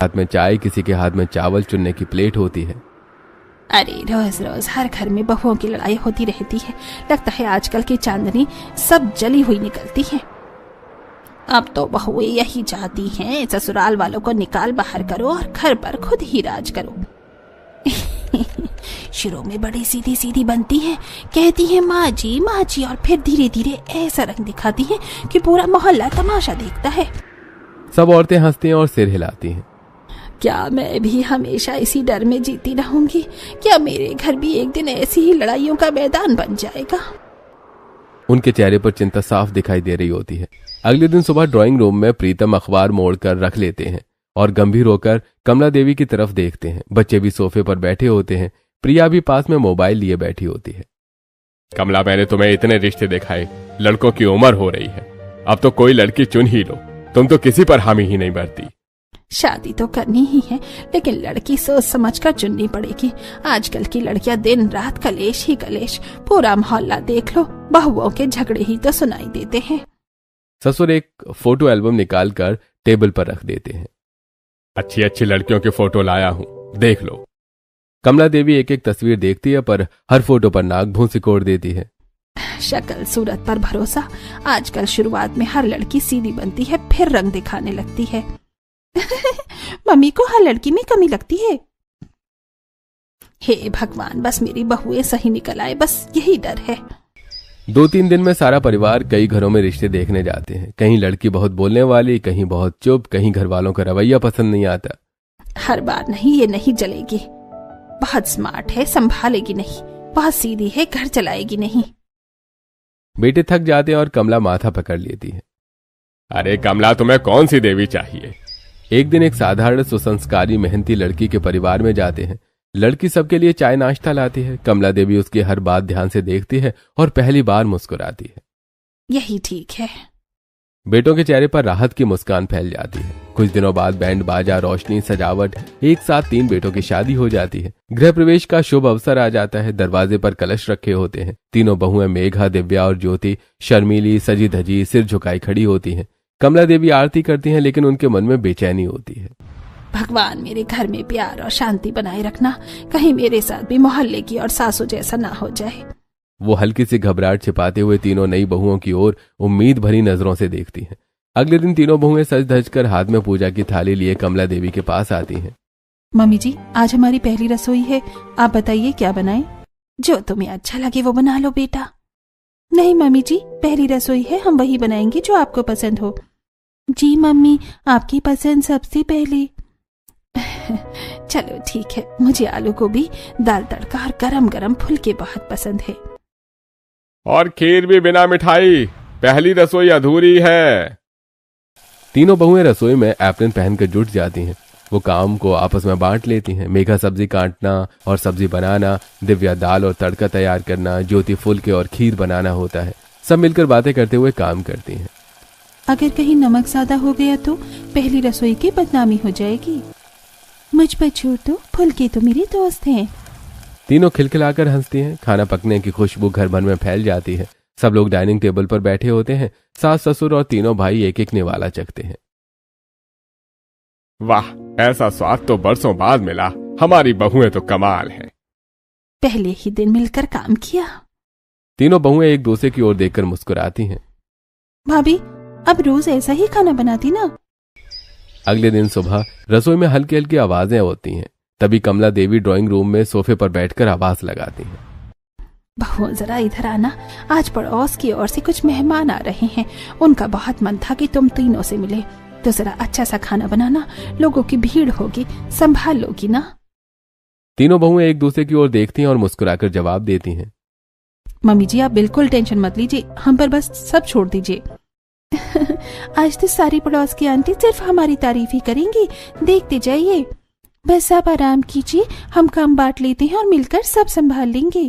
हाथ में चाय, किसी के हाथ में चावल चुनने की प्लेट होती है। अरे रोज रोज हर घर में बहुओं की लड़ाई होती रहती है। लगता है आजकल की चांदनी सब जली हुई निकलती है। अब तो बहुएं यही चाहती हैं, ससुराल वालों को निकाल बाहर करो और घर पर खुद ही राज करो। शुरू में बड़ी सीधी सीधी बनती हैं, कहती हैं माँ जी, और फिर धीरे धीरे ऐसा रंग दिखाती हैं कि पूरा मोहल्ला तमाशा देखता है। सब औरतें हंसती हैं और सिर हिलाती हैं। क्या मैं भी हमेशा इसी डर में जीती रहूंगी? क्या मेरे घर भी एक दिन ऐसी ही लड़ाइयों का मैदान बन जाएगा? उनके चेहरे पर चिंता साफ दिखाई दे रही होती है। अगले दिन सुबह ड्राइंग रूम में प्रीतम अखबार मोड़कर रख लेते हैं और गंभीर होकर कमला देवी की तरफ देखते हैं। बच्चे भी सोफे पर बैठे होते हैं। प्रिया भी पास में मोबाइल लिए बैठी होती है। कमला, मैंने तुम्हें इतने रिश्ते दिखाए, लड़कों की उम्र हो रही है, अब तो कोई लड़की चुन ही लो। तुम तो किसी पर हामी ही नहीं भरती। शादी तो करनी ही है, लेकिन लड़की सोच समझ कर चुननी पड़ेगी। आजकल की लड़कियां दिन रात कलेश ही कलेश। पूरा मोहल्ला देख लो, बहुओं के झगड़े ही तो सुनाई देते हैं। ससुर एक फोटो एल्बम निकालकर टेबल पर रख देते हैं। अच्छी अच्छी लड़कियों की फोटो लाया हूं, देख लो। कमला देवी एक एक तस्वीर देखती है, पर हर फोटो पर नाक भूं सिकोड़ देती है। शक्ल सूरत पर भरोसा। आजकल शुरुआत में हर लड़की सीधी बनती है, फिर रंग दिखाने लगती है। मम्मी को हर लड़की में कमी लगती है। हे भगवान, बस मेरी बहुएं सही निकल आए, बस यही डर है। 2-3 दिन में सारा परिवार कई घरों में रिश्ते देखने जाते हैं। कहीं लड़की बहुत बोलने वाली, कहीं बहुत चुप, कहीं घर वालों का रवैया पसंद नहीं आता। हर बार नहीं, ये नहीं जलेगी। बहुत स्मार्ट है, संभालेगी नहीं। बहुत सीधी है, घर चलाएगी नहीं। बेटे थक जाते हैं और कमला माथा पकड़ लेती है। अरे कमला, तुम्हें कौन सी देवी चाहिए? एक दिन एक साधारण सुसंस्कारी मेहनती लड़की के परिवार में जाते हैं। लड़की सबके लिए चाय नाश्ता लाती है। कमला देवी उसकी हर बात ध्यान से देखती है और पहली बार मुस्कुराती है। यही ठीक है। बेटों के चेहरे पर राहत की मुस्कान फैल जाती है। कुछ दिनों बाद बैंड बाजा, रोशनी, सजावट, एक साथ 3 बेटों की शादी हो जाती है। गृह प्रवेश का शुभ अवसर आ जाता है। दरवाजे पर कलश रखे होते हैं। तीनों बहुएं मेघा, दिव्या और ज्योति शर्मीली, सजी धजी, सिर झुकाई खड़ी होती हैं। कमला देवी आरती करती हैं, लेकिन उनके मन में बेचैनी होती है। भगवान, मेरे घर में प्यार और शांति बनाए रखना। कहीं मेरे साथ भी मोहल्ले की और सासू जैसा ना हो जाए। वो हल्की सी घबराहट छिपाते हुए तीनों नई बहुओं की ओर उम्मीद भरी नजरों से देखती हैं। अगले दिन तीनों बहुएं सज धज कर हाथ में पूजा की थाली लिए कमला देवी के पास आती हैं। मम्मी जी, आज हमारी पहली रसोई है, आप बताइए क्या बनाएं? जो तुम्हें अच्छा लगे वो बना लो बेटा। नहीं मम्मी जी, पहली रसोई है, हम वही बनाएंगे जो आपको पसंद हो। जी मम्मी, आपकी पसंद सबसे पहले। चलो ठीक है, मुझे आलू गोभी, दाल तड़का और गरम गरम फुलके बहुत पसंद है। और खीर भी बिना मिठाई, पहली रसोई अधूरी है। तीनों बहुएं रसोई में एप्रन पहनकर जुट जाती हैं। वो काम को आपस में बांट लेती हैं। मेघा सब्जी काटना और सब्जी बनाना, दिव्या दाल और तड़का तैयार करना, ज्योति फुलके और खीर बनाना होता है। सब मिलकर बातें करते हुए काम करती हैं। अगर कहीं नमक ज्यादा हो गया तो पहली रसोई की बदनामी हो जाएगी। मुझ पर छोड़ दो, फुलके तो मेरे दोस्त हैं। तीनों खिलखिलाकर हंसती हैं। खाना पकने की खुशबू घर भर में फैल जाती है। सब लोग डाइनिंग टेबल पर बैठे होते हैं। सास ससुर और तीनों भाई एक एक निवाला चखते हैं। वाह, ऐसा स्वाद तो बरसों बाद मिला। हमारी बहुएं तो कमाल हैं। पहले ही दिन मिलकर काम किया। तीनों बहुएं एक दूसरे की ओर देखकर मुस्कुराती हैं। भाभी, अब रोज ऐसा ही खाना बनाती ना? अगले दिन सुबह रसोई में हल्की हल्की आवाजें होती हैं। तभी कमला देवी ड्राइंग रूम में सोफे पर बैठकर आवाज लगाती हैं। बहू, जरा इधर आना। आज पड़ोस की ओर से कुछ मेहमान आ रहे हैं। उनका बहुत मन था कि तुम तीनों से मिले, तो जरा अच्छा सा खाना बनाना। लोगों की भीड़ होगी, संभाल लोगी ना? तीनों बहुएं एक दूसरे की ओर देखती हैं और मुस्कुराकर जवाब देती हैं। मम्मी जी, आप बिल्कुल टेंशन मत लीजिए, हम पर बस सब छोड़ दीजिए। आज तो सारी पड़ोस की आंटी सिर्फ हमारी तारीफ ही करेंगी, देखते जाइए। बस आप आराम कीजिए, हम काम बांट लेते हैं और मिलकर सब संभाल लेंगे।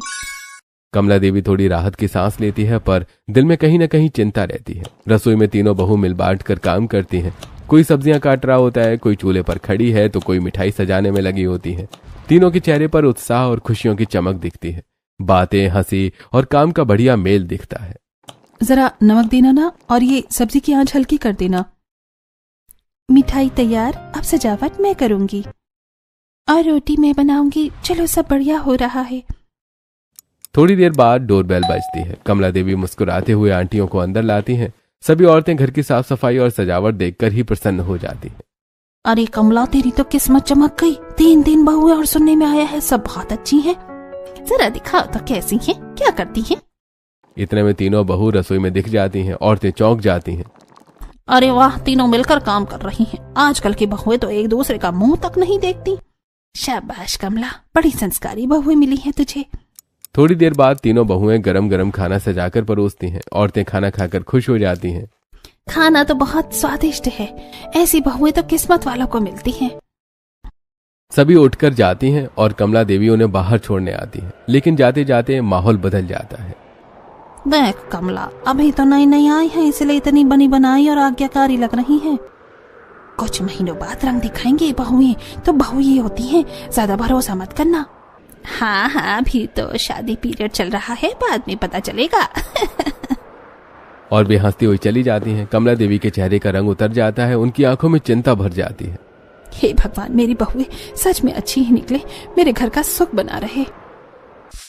कमला देवी थोड़ी राहत की सांस लेती है, पर दिल में कहीं न कहीं चिंता रहती है। रसोई में तीनों बहू मिल बांट कर काम करती हैं। कोई सब्जियां काट रहा होता है, कोई चूल्हे पर खड़ी है, तो कोई मिठाई सजाने में लगी होती है। तीनों के चेहरे पर उत्साह और खुशियों की चमक दिखती है। बातें, हंसी और काम का बढ़िया मेल दिखता है। जरा नमक देना ना, और ये सब्जी की आंच हल्की कर देना। मिठाई तैयार, अब सजावट मैं करूंगी और रोटी मैं बनाऊंगी। चलो सब बढ़िया हो रहा है। थोड़ी देर बाद डोरबेल बजती है। कमला देवी मुस्कुराते हुए आंटियों को अंदर लाती हैं। सभी औरतें घर की साफ सफाई और सजावट देखकर ही प्रसन्न हो जाती हैं। अरे कमला, तेरी तो किस्मत चमक गई। 3 बहुएं और सुनने में आया है सब बहुत अच्छी हैं। जरा दिखाओ तो कैसी हैं, क्या करती हैं? इतने में तीनों बहू रसोई में दिख जाती हैं। औरतें चौंक जाती हैं। अरे वाह, तीनों मिलकर काम कर रही हैं। आजकल की बहुएं तो एक दूसरे का मुंह तक नहीं देखती। शाबाश कमला, बड़ी संस्कारी बहुएं मिली हैं तुझे। थोड़ी देर बाद तीनों बहुएं गरम गरम खाना सजाकर परोसती हैं। औरतें खाना खाकर खुश हो जाती हैं। खाना तो बहुत स्वादिष्ट है। ऐसी बहुएं तो किस्मत वालों को मिलती हैं। सभी उठकर जाती हैं और कमला देवी उन्हें बाहर छोड़ने आती है, लेकिन जाते जाते माहौल बदल जाता है। देख कमला, अभी तो नई नई आई है, इसलिए इतनी बनी बनाई और आज्ञाकारी लग रही हैं। कुछ महीनों बाद रंग दिखाएंगे। बहुएं तो बहु ही होती हैं, ज्यादा भरोसा मत करना। हाँ हाँ, अभी तो शादी पीरियड चल रहा है, बाद में पता चलेगा। और वे हंसती हुई चली जाती हैं। कमला देवी के चेहरे का रंग उतर जाता है। उनकी आंखों में चिंता भर जाती है। हे भगवान, मेरी बहुएं सच में अच्छी ही निकले, मेरे घर का सुख बना रहे।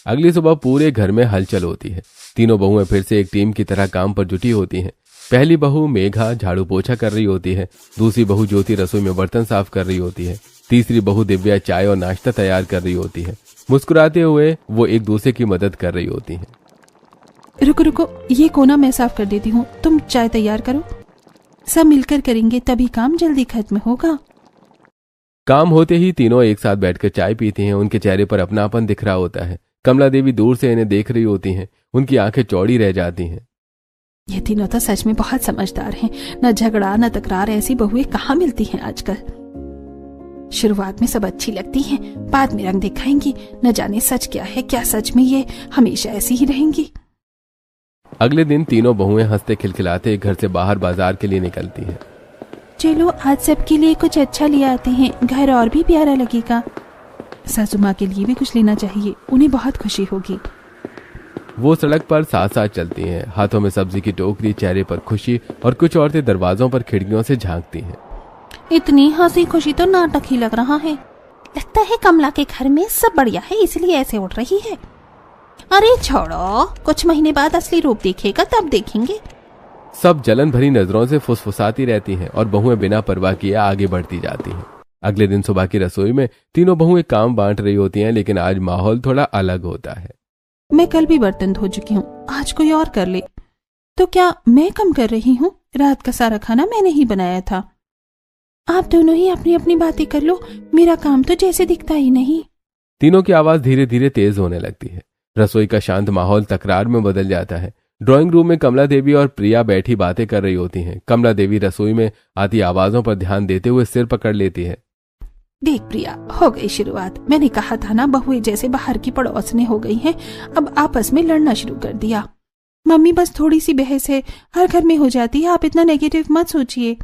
अगली सुबह पूरे घर में हलचल होती है। तीनों बहुएं फिर से एक टीम की तरह काम पर जुटी होती हैं। पहली बहू मेघा झाड़ू पोछा कर रही होती है। दूसरी बहू ज्योति रसोई में बर्तन साफ कर रही होती है। तीसरी बहू दिव्या चाय और नाश्ता तैयार कर रही होती है। मुस्कुराते हुए वो एक दूसरे की मदद कर रही होती हैं। रुको रुको, ये कोना मैं साफ कर देती हूँ, तुम चाय तैयार करो। सब मिलकर करेंगे तभी काम जल्दी खत्म होगा। काम होते ही तीनों एक साथ बैठकर चाय पीती हैं। उनके चेहरे पर अपनापन दिख रहा होता है। कमला देवी दूर से इन्हें देख रही होती हैं। उनकी आंखें चौड़ी रह जाती हैं। ये तीनों तो सच में बहुत समझदार हैं। न झगड़ा न तकरार, ऐसी बहुएं कहाँ मिलती हैं आजकल। शुरुआत में सब अच्छी लगती हैं, बाद में रंग दिखाएंगी। न जाने सच क्या है, क्या सच में ये हमेशा ऐसी ही रहेंगी। अगले दिन तीनों बहुएं हंसते खिलखिलाते घर से बाहर बाजार के लिए निकलती हैं। चलो आज सबके लिए कुछ अच्छा ले आते हैं, घर और भी प्यारा लगेगा। सासू माँ के लिए भी कुछ लेना चाहिए, उन्हें बहुत खुशी होगी। वो सड़क पर साथ साथ चलती हैं, हाथों में सब्जी की टोकरी, चेहरे पर खुशी। और कुछ औरतें दरवाजों पर खिड़कियों से झांकती हैं। इतनी हंसी खुशी तो नाटक ही लग रहा है। लगता है कमला के घर में सब बढ़िया है, इसलिए ऐसे उठ रही है। अरे छोड़ो, कुछ महीने बाद असली रूप देखेगा तब देखेंगे। सब जलन भरी नजरों से फुसफुसाती रहती हैं और बहुएं बिना परवाह किए आगे बढ़ती जाती हैं। अगले दिन सुबह की रसोई में तीनों बहुएं काम बांट रही होती हैं, लेकिन आज माहौल थोड़ा अलग होता है। मैं कल भी बर्तन धो चुकी हूँ, आज कोई और कर ले। तो क्या मैं कम कर रही हूँ? रात का सारा खाना मैंने ही बनाया था। आप दोनों ही अपनी अपनी बातें कर लो, मेरा काम तो जैसे दिखता ही नहीं। तीनों की आवाज धीरे धीरे तेज होने लगती है। रसोई का शांत माहौल तकरार में बदल जाता है। ड्राइंग रूम में कमला देवी और प्रिया बैठी बातें कर रही होती हैं। कमला देवी रसोई में आती आवाजों पर ध्यान देते हुए सिर पकड़ लेती है। देख प्रिया, हो गई शुरुआत। मैंने कहा था ना, बहुएं जैसे बाहर की पड़ोसने हो गई हैं, अब आपस में लड़ना शुरू कर दिया। मम्मी बस थोड़ी सी बहस है, हर घर में हो जाती है, आप इतना नेगेटिव मत सोचिए।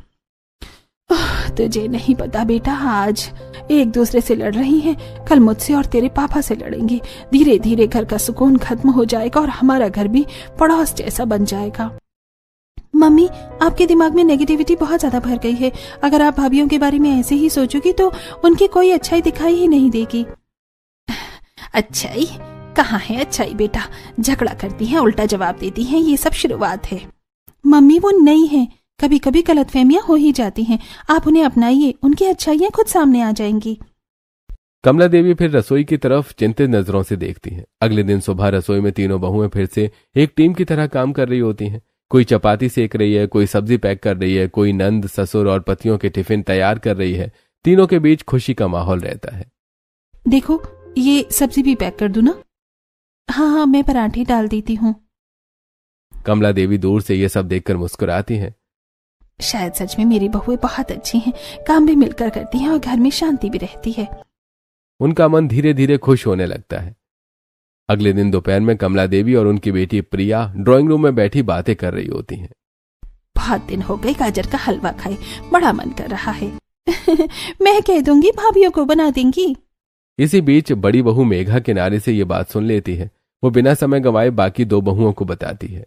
तुझे नहीं पता बेटा, आज एक दूसरे से लड़ रही हैं, कल मुझसे और तेरे पापा से लड़ेंगे। धीरे धीरे घर का सुकून खत्म हो जाएगा और हमारा घर भी पड़ोस जैसा बन जाएगा। मम्मी, आपके दिमाग में नेगेटिविटी बहुत ज्यादा भर गई है। अगर आप भाभीियों के बारे में ऐसे ही सोचोगी तो उनकी कोई अच्छाई दिखाई ही नहीं देगी। अच्छाई? कहाँ है अच्छाई बेटा? झगड़ा करती हैं, उल्टा जवाब देती हैं, ये सब शुरुआत है। मम्मी वो नहीं है, कभी कभी गलतफहमियां हो ही जाती हैं, आप उन्हें अपनाइए, उनकी अच्छाइयां खुद सामने आ जाएंगी। कमला देवी फिर रसोई की तरफ चिंतित नजरों से देखती हैं। अगले दिन सुबह रसोई में तीनों बहुएं फिर से एक टीम की तरह काम कर रही होती हैं। कोई चपाती सेक रही है, कोई सब्जी पैक कर रही है, कोई नंद, ससुर और पतियों के टिफिन तैयार कर रही है। तीनों के बीच खुशी का माहौल रहता है। देखो, ये सब्जी भी पैक कर दूं ना? हाँ हाँ, मैं पराठे डाल देती हूँ। कमला देवी दूर से ये सब देखकर मुस्कुराती हैं। शायद सच में मेरी बहुएं बहुत अच्छी हैं, काम भी मिलकर करती हैं और घर में शांति भी रहती है। उनका मन धीरे धीरे खुश होने लगता है। अगले दिन दोपहर में कमला देवी और उनकी बेटी प्रिया ड्राइंग रूम में बैठी बातें कर रही होती हैं। बहुत दिन हो गए गाजर का हलवा खाए, बड़ा मन कर रहा है। मैं कह दूंगी भाभीियों को बना देंगी। इसी बीच बड़ी बहू मेघा किनारे से ये बात सुन लेती है। वो बिना समय गंवाए बाकी दो बहुओं को बताती है।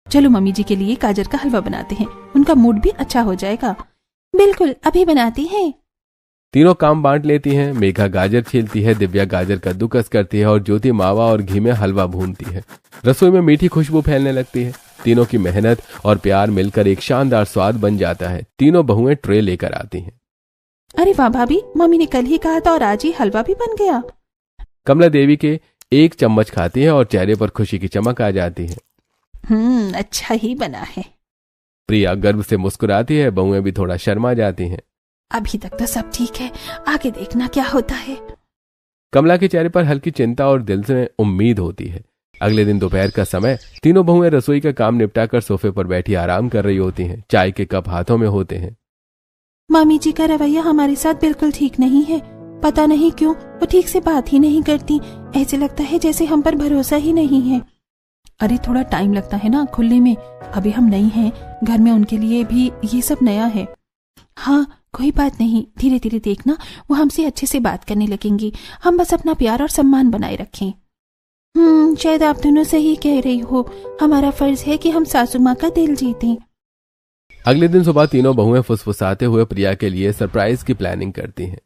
चलो मम्मी जी के लिए गाजर का हलवा बनाते हैं, उनका मूड भी अच्छा हो जाएगा। बिल्कुल, अभी बनाती हैं। तीनों काम बांट लेती हैं। मेघा गाजर छीलती है, दिव्या गाजर कद्दूकस करती है और ज्योति मावा और घी में हलवा भूनती है। रसोई में मीठी खुशबू फैलने लगती है। तीनों की मेहनत और प्यार मिलकर एक शानदार स्वाद बन जाता है। तीनों बहुएं ट्रे लेकर आती हैं। अरे वाह भाभी, मम्मी ने कल ही कहा था और आज ही हलवा भी बन गया। कमला देवी के एक चम्मच खाती है और चेहरे पर खुशी की चमक आ जाती है। अच्छा ही बना है। प्रिया गर्व से मुस्कुराती है। बहुएं भी थोड़ा शर्मा जाती हैं। अभी तक तो सब ठीक है, आगे देखना क्या होता है। कमला के चेहरे पर हल्की चिंता और दिल से उम्मीद होती है। अगले दिन दोपहर का समय, तीनों बहुएं रसोई का काम निपटाकर सोफे पर बैठी आराम कर रही होती हैं। चाय के कप हाथों में होते हैं। मामी जी का रवैया हमारे साथ बिल्कुल ठीक नहीं है। पता नहीं क्यों वो ठीक से बात ही नहीं करती। ऐसे लगता है जैसे हम पर भरोसा ही नहीं है। अरे थोड़ा टाइम लगता है ना खुलने में। अभी हम नई हैं घर में, उनके लिए भी ये सब नया है। हाँ कोई बात नहीं, धीरे धीरे देखना वो हमसे अच्छे से बात करने लगेंगी। हम बस अपना प्यार और सम्मान बनाए रखें। शायद आप दोनों सही कह रही हो। हमारा फर्ज है कि हम सासू माँ का दिल जीतें। अगले दिन सुबह तीनों बहुएं फुसफुसाते हुए प्रिया के लिए सरप्राइज की प्लानिंग करती हैं।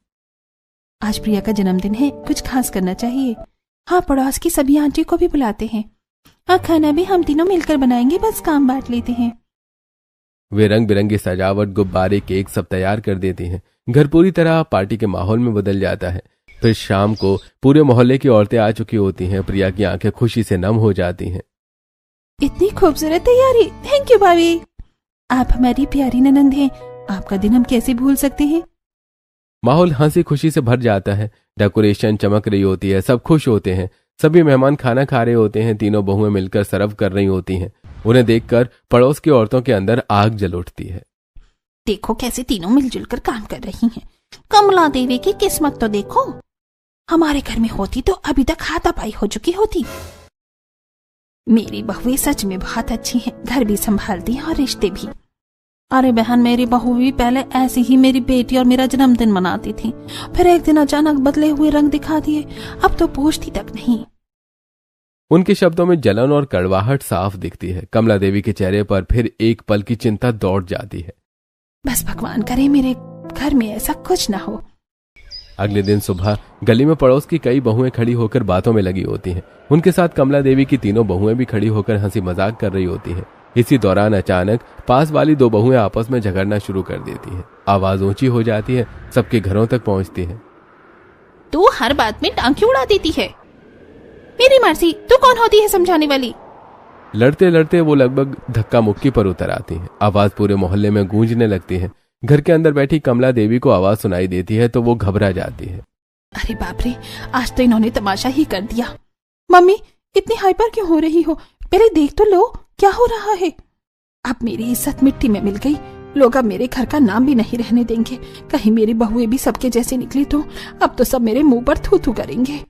आज प्रिया का जन्मदिन है, कुछ खास करना चाहिए। हाँ, पड़ोस की सभी आंटी को भी बुलाते हैं और खाना भी हम तीनों मिलकर बनाएंगे। बस काम बांट लेते हैं। वे रंग बिरंगी सजावट, गुब्बारे, केक सब तैयार कर देती हैं। घर पूरी तरह पार्टी के माहौल में बदल जाता है। फिर शाम को पूरे मोहल्ले की औरतें आ चुकी होती हैं। प्रिया की आंखें खुशी से नम हो जाती हैं। इतनी खूबसूरत तैयारी, थैंक यू भाभी। आप हमारी प्यारी ननंद हैं, आपका दिन हम कैसे भूल सकते हैं। माहौल हंसी खुशी से भर जाता है। डेकोरेशन चमक रही होती है, सब खुश होते हैं। सभी मेहमान खाना खा रहे होते हैं। तीनों बहुएं मिलकर सर्व कर रही होती हैं। उन्हें देखकर पड़ोस की औरतों के अंदर आग जल उठती है। देखो कैसे तीनों मिलजुल कर काम कर रही हैं। कमला देवी की किस्मत तो देखो, हमारे घर में होती तो अभी तक हाथापाई हो चुकी होती। मेरी बहुएं सच में बहुत अच्छी हैं, घर भी संभालती हैं और रिश्ते भी। अरे बहन, मेरी बहू भी पहले ऐसी ही मेरी बेटी और मेरा जन्मदिन मनाती थी, फिर एक दिन अचानक बदले हुए रंग दिखा दिए, अब तो पूछती तक नहीं। उनके शब्दों में जलन और कड़वाहट साफ दिखती है। कमला देवी के चेहरे पर फिर एक पल की चिंता दौड़ जाती है। बस भगवान करे मेरे घर में ऐसा कुछ ना हो। अगले दिन सुबह गली में पड़ोस की कई बहुएं खड़ी होकर बातों में लगी होती हैं। उनके साथ कमला देवी की तीनों बहुएं भी खड़ी होकर हंसी मजाक कर रही होती हैं। इसी दौरान अचानक पास वाली दो बहुएं आपस में झगड़ना शुरू कर देती हैं। आवाज ऊंची हो जाती है, सबके घरों तक पहुंचती है। तू हर बात में टांग क्यों उड़ा देती है? मेरी मर्जी, तू कौन होती है समझाने वाली? लड़ते लड़ते वो लगभग धक्का मुक्की पर उतर आती हैं। आवाज पूरे मोहल्ले में गूंजने लगती है। घर के अंदर बैठी कमला देवी को आवाज सुनाई देती है तो वो घबरा जाती है। अरे बाप रे, आज तो इन्होंने तमाशा ही कर दिया। मम्मी, इतनी हाइपर क्यों हो रही हो? पहले देख तो लो क्या हो रहा है। अब मेरी इज्जत मिट्टी में मिल गई। लोग अब मेरे घर का नाम भी नहीं रहने देंगे। कहीं मेरी बहुएं भी सबके जैसे निकली तो अब तो सब मेरे मुंह पर थू थू करेंगे।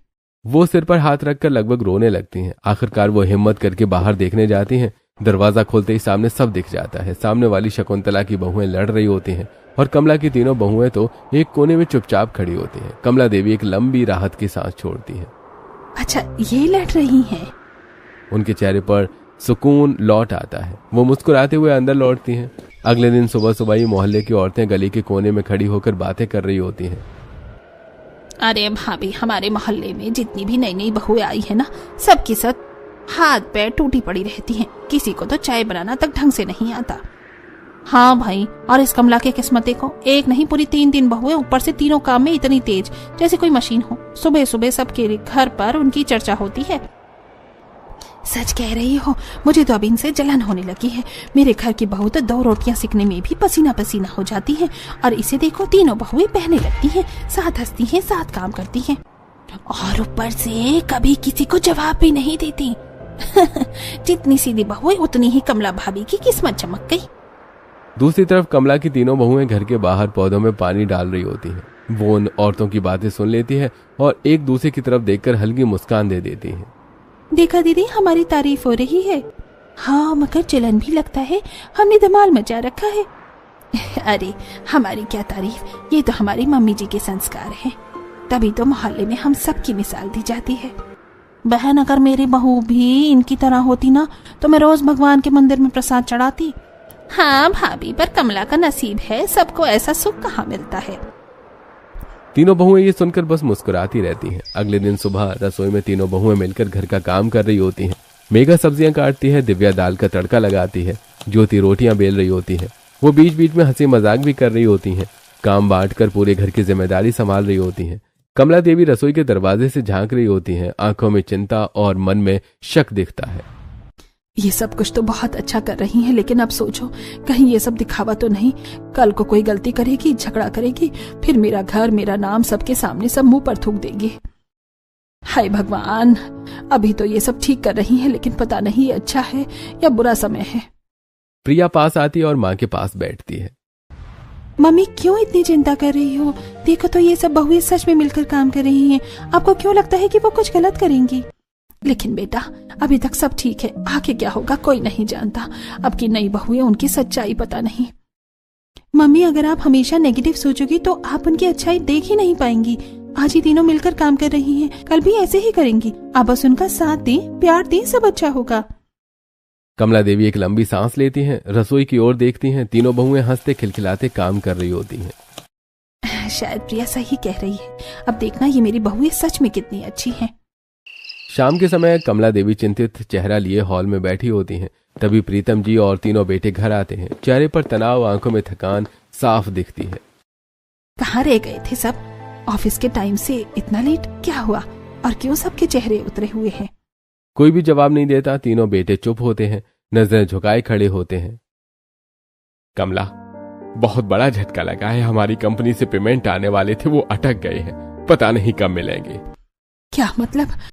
वो सिर पर हाथ रखकर लगभग रोने लगती हैं। आखिरकार वो हिम्मत करके बाहर देखने जाती हैं। दरवाजा खोलते ही सामने सब दिख जाता है। सामने वाली शकुंतला की बहुएं लड़ रही होती हैं और कमला की तीनों बहुएं तो एक कोने में चुपचाप खड़ी होती हैं। कमला देवी एक लंबी राहत की सांस छोड़ती है। अच्छा, ये लड़ रही हैं। उनके चेहरे पर सुकून लौट आता है। वो मुस्कुराते हुए अंदर लौटती हैं। अगले दिन सुबह सुबह ही मोहल्ले की औरतें गली के कोने में खड़ी होकर बातें कर रही होती हैं। अरे भाभी, हमारे मोहल्ले में जितनी भी नई नई बहुएं आई है ना, सबकी सब हाथ पैर टूटी पड़ी रहती हैं। किसी को तो चाय बनाना तक ढंग से नहीं आता। हाँ भाई, और इस कमला की किस्मत देखो, एक नहीं पूरी 3 बहुएं, ऊपर से तीनों काम में इतनी तेज जैसे कोई मशीन हो। सुबह सुबह सबके घर पर उनकी चर्चा होती है। सच कह रही हो, मुझे तो अब इनसे जलन होने लगी है। मेरे घर की बहू तो 2 रोटियां सिकने में भी पसीना पसीना हो जाती है, और इसे देखो तीनों बहुएं बहने लगती हैं, साथ हंसती हैं, साथ काम करती हैं, और ऊपर से कभी किसी को जवाब भी नहीं देती। जितनी सीधी बहुएं उतनी ही कमला भाभी की किस्मत चमक गई। दूसरी तरफ कमला की तीनों बहुएं घर के बाहर पौधों में पानी डाल रही होती हैं। वो उन औरतों की बातें सुन लेती है और एक दूसरे की तरफ देखकर हल्की मुस्कान दे देती हैं। देखा दीदी, हमारी तारीफ हो रही है। हाँ, मगर जलन भी लगता है, हमने धमाल मचा रखा है। अरे हमारी क्या तारीफ, ये तो हमारी मम्मी जी के संस्कार हैं। तभी तो मोहल्ले में हम सबकी मिसाल दी जाती है। बहन, अगर मेरी बहू भी इनकी तरह होती ना, तो मैं रोज भगवान के मंदिर में प्रसाद चढ़ाती। हाँ भाभी, पर कमला का नसीब है, सबको ऐसा सुख कहाँ मिलता है। तीनों बहुएं ये सुनकर बस मुस्कुराती रहती हैं। अगले दिन सुबह रसोई में तीनों बहुएं मिलकर घर का काम कर रही होती हैं। मेघा सब्जियां काटती है, दिव्या दाल का तड़का लगाती है, ज्योति रोटियां बेल रही होती है। वो बीच बीच में हंसी मजाक भी कर रही होती हैं। काम बांटकर पूरे घर की जिम्मेदारी संभाल रही होती हैं। कमला देवी रसोई के दरवाजे से झांक रही होती हैं। आंखों में चिंता और मन में शक दिखता है। ये सब कुछ तो बहुत अच्छा कर रही हैं, लेकिन अब सोचो कहीं ये सब दिखावा तो नहीं। कल को कोई गलती करेगी, झगड़ा करेगी, फिर मेरा घर, मेरा नाम सबके सामने सब मुंह पर थूक देगी। हाय भगवान, अभी तो ये सब ठीक कर रही हैं, लेकिन पता नहीं ये अच्छा है या बुरा समय है। प्रिया पास आती है और माँ के पास बैठती है। मम्मी क्यों इतनी चिंता कर रही हो? देखो तो ये सब बहुएं सच में मिलकर काम कर रही हैं। आपको क्यों लगता है कि वो कुछ गलत करेंगी? लेकिन बेटा, अभी तक सब ठीक है, आगे क्या होगा कोई नहीं जानता। अब की नई बहुएं, उनकी सच्चाई पता नहीं। मम्मी, अगर आप हमेशा नेगेटिव सोचोगी तो आप उनकी अच्छाई देख ही नहीं पाएंगी। आज ही तीनों मिलकर काम कर रही हैं, कल भी ऐसे ही करेंगी। आप बस उनका साथ दें, प्यार दें, सब अच्छा होगा। कमला देवी एक लंबी सांस लेती हैं, रसोई की ओर देखती हैं। तीनों बहुएं हंसते खिलखिलाते काम कर रही होती हैं। शायद प्रिया सही कह रही है। अब देखना ये मेरी बहुएं सच में कितनी अच्छी हैं। शाम के समय कमला देवी चिंतित चेहरा लिए हॉल में बैठी होती हैं। तभी प्रीतम जी और तीनों बेटे घर आते हैं। चेहरे पर तनाव, आंखों में थकान साफ दिखती है। कहाँ रह गए थे सब? ऑफिस के टाइम से इतना लेट क्या हुआ, और क्यों सबके चेहरे उतरे हुए हैं? कोई भी जवाब नहीं देता। तीनों बेटे चुप होते हैं, नजरें झुकाए खड़े होते हैं। कमला, बहुत बड़ा झटका लगा है। हमारी कंपनी से पेमेंट आने वाले थे, वो अटक गए हैं, पता नहीं कब मिलेंगे। क्या मतलब?